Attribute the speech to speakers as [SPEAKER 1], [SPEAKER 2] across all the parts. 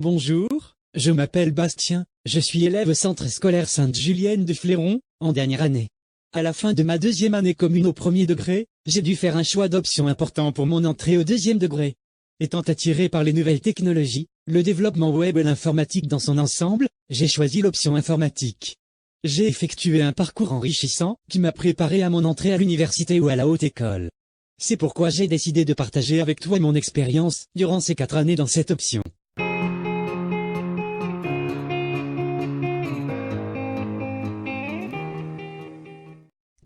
[SPEAKER 1] Bonjour, je m'appelle Bastien, je suis élève au centre scolaire Sainte-Julienne de Fléron, en dernière année. À la fin de ma deuxième année commune au premier degré, j'ai dû faire un choix d'option important pour mon entrée au deuxième degré. Étant attiré par les nouvelles technologies, le développement web et l'informatique dans son ensemble, j'ai choisi l'option informatique. J'ai effectué un parcours enrichissant, qui m'a préparé à mon entrée à l'université ou à la haute école. C'est pourquoi j'ai décidé de partager avec toi mon expérience, durant ces 4 années dans cette option.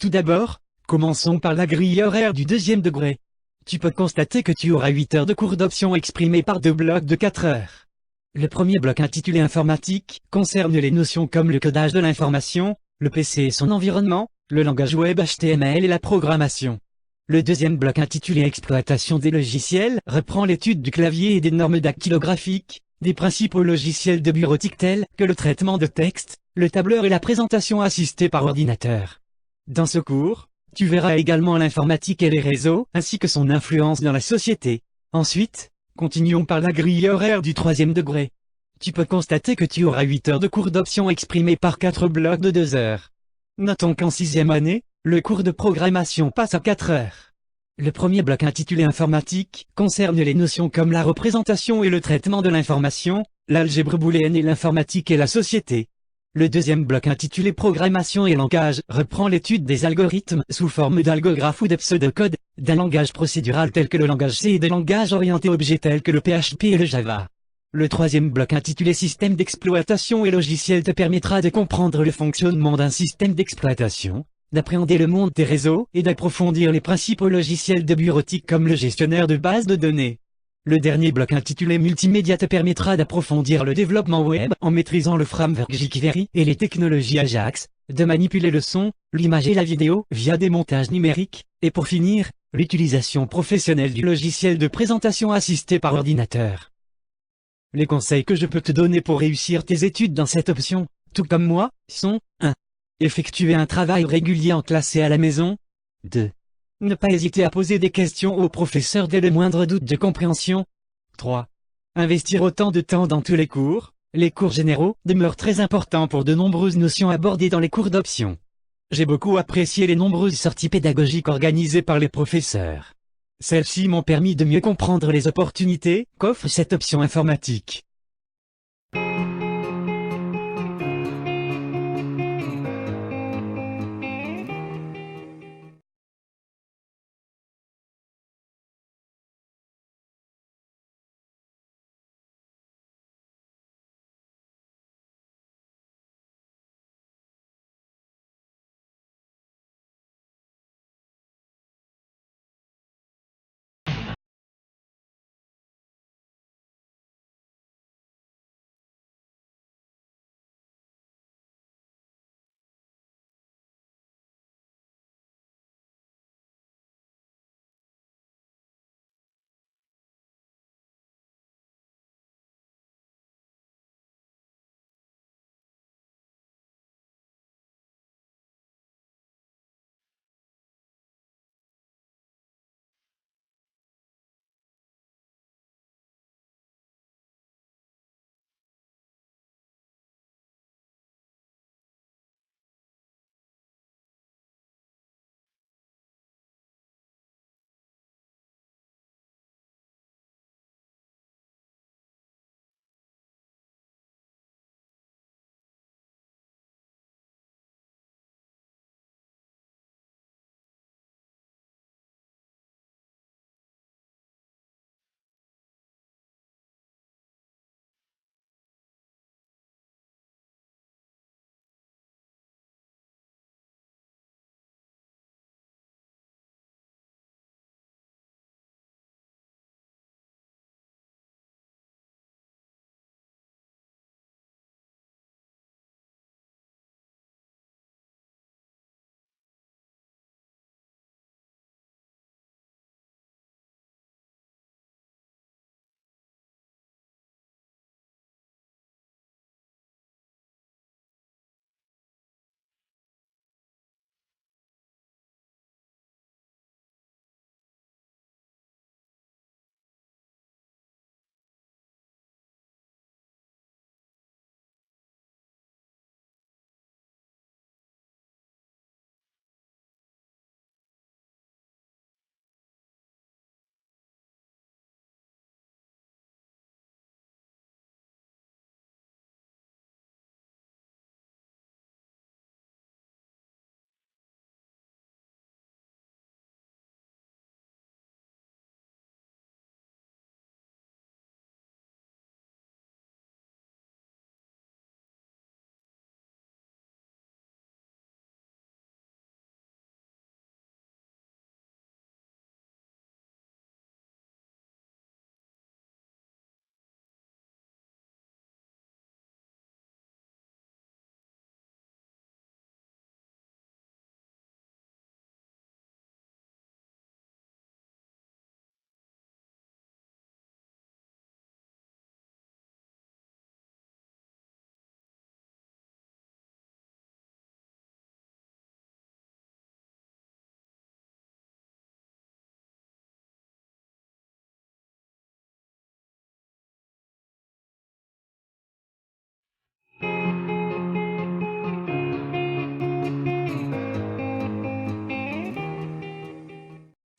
[SPEAKER 1] Tout d'abord, commençons par la grille horaire du deuxième degré. Tu peux constater que tu auras 8 heures de cours d'option exprimés par 2 blocs de 4 heures. Le premier bloc intitulé informatique concerne les notions comme le codage de l'information, le PC et son environnement, le langage web HTML et la programmation. Le deuxième bloc intitulé exploitation des logiciels reprend l'étude du clavier et des normes dactylographiques, des principaux logiciels de bureautique tels que le traitement de texte, le tableur et la présentation assistée par ordinateur. Dans ce cours, tu verras également l'informatique et les réseaux, ainsi que son influence dans la société. Ensuite, continuons par la grille horaire du troisième degré. Tu peux constater que tu auras 8 heures de cours d'option exprimés par 4 blocs de 2 heures. Notons qu'en sixième année, le cours de programmation passe à 4 heures. Le premier bloc intitulé informatique concerne les notions comme la représentation et le traitement de l'information, l'algèbre booléenne et l'informatique et la société. Le deuxième bloc intitulé Programmation et langage reprend l'étude des algorithmes sous forme d'algographes ou de pseudocodes, d'un langage procédural tel que le langage C et des langages orientés objets tels que le PHP et le Java. Le troisième bloc intitulé Système d'exploitation et logiciels te permettra de comprendre le fonctionnement d'un système d'exploitation, d'appréhender le monde des réseaux et d'approfondir les principaux logiciels de bureautique comme le gestionnaire de bases de données. Le dernier bloc intitulé Multimédia te permettra d'approfondir le développement web en maîtrisant le framework jQuery et les technologies Ajax, de manipuler le son, l'image et la vidéo via des montages numériques, et pour finir, l'utilisation professionnelle du logiciel de présentation assisté par ordinateur. Les conseils que je peux te donner pour réussir tes études dans cette option, tout comme moi, sont 1. Effectuer un travail régulier en classe et à la maison. 2. Ne pas hésiter à poser des questions au professeur dès le moindre doute de compréhension. 3. Investir autant de temps dans tous les cours généraux demeurent très importants pour de nombreuses notions abordées dans les cours d'option. J'ai beaucoup apprécié les nombreuses sorties pédagogiques organisées par les professeurs. Celles-ci m'ont permis de mieux comprendre les opportunités qu'offre cette option informatique.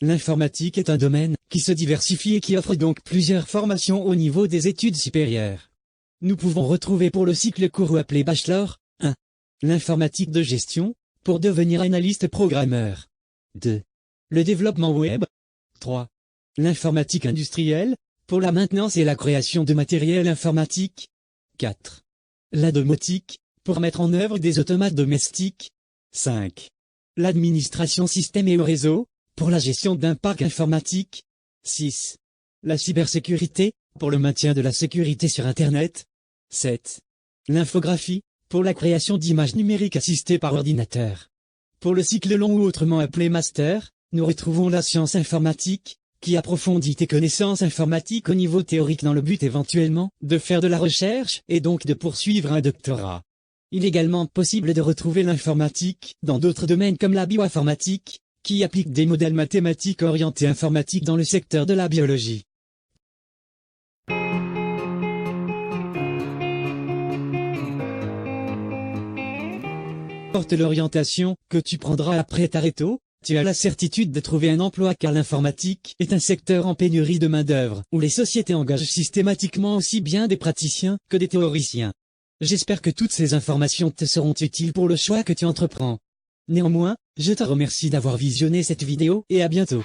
[SPEAKER 1] L'informatique est un domaine qui se diversifie et qui offre donc plusieurs formations au niveau des études supérieures. Nous pouvons retrouver pour le cycle court ou appelé Bachelor, 1. L'informatique de gestion, pour devenir analyste programmeur. 2. Le développement web. 3. L'informatique industrielle, pour la maintenance et la création de matériel informatique. 4. La domotique, pour mettre en œuvre des automates domestiques. 5. L'administration système et réseau, pour la gestion d'un parc informatique. 6. La cybersécurité, pour le maintien de la sécurité sur Internet. 7. L'infographie, pour la création d'images numériques assistées par ordinateur. Pour le cycle long ou autrement appelé master, nous retrouvons la science informatique, qui approfondit tes connaissances informatiques au niveau théorique dans le but éventuellement de faire de la recherche et donc de poursuivre un doctorat. Il est également possible de retrouver l'informatique dans d'autres domaines comme la bioinformatique, qui applique des modèles mathématiques orientés informatique dans le secteur de la biologie. Porte l'orientation que tu prendras après ta réto, tu as la certitude de trouver un emploi car l'informatique est un secteur en pénurie de main-d'œuvre, où les sociétés engagent systématiquement aussi bien des praticiens que des théoriciens. J'espère que toutes ces informations te seront utiles pour le choix que tu entreprends. Néanmoins, je te remercie d'avoir visionné cette vidéo et à bientôt.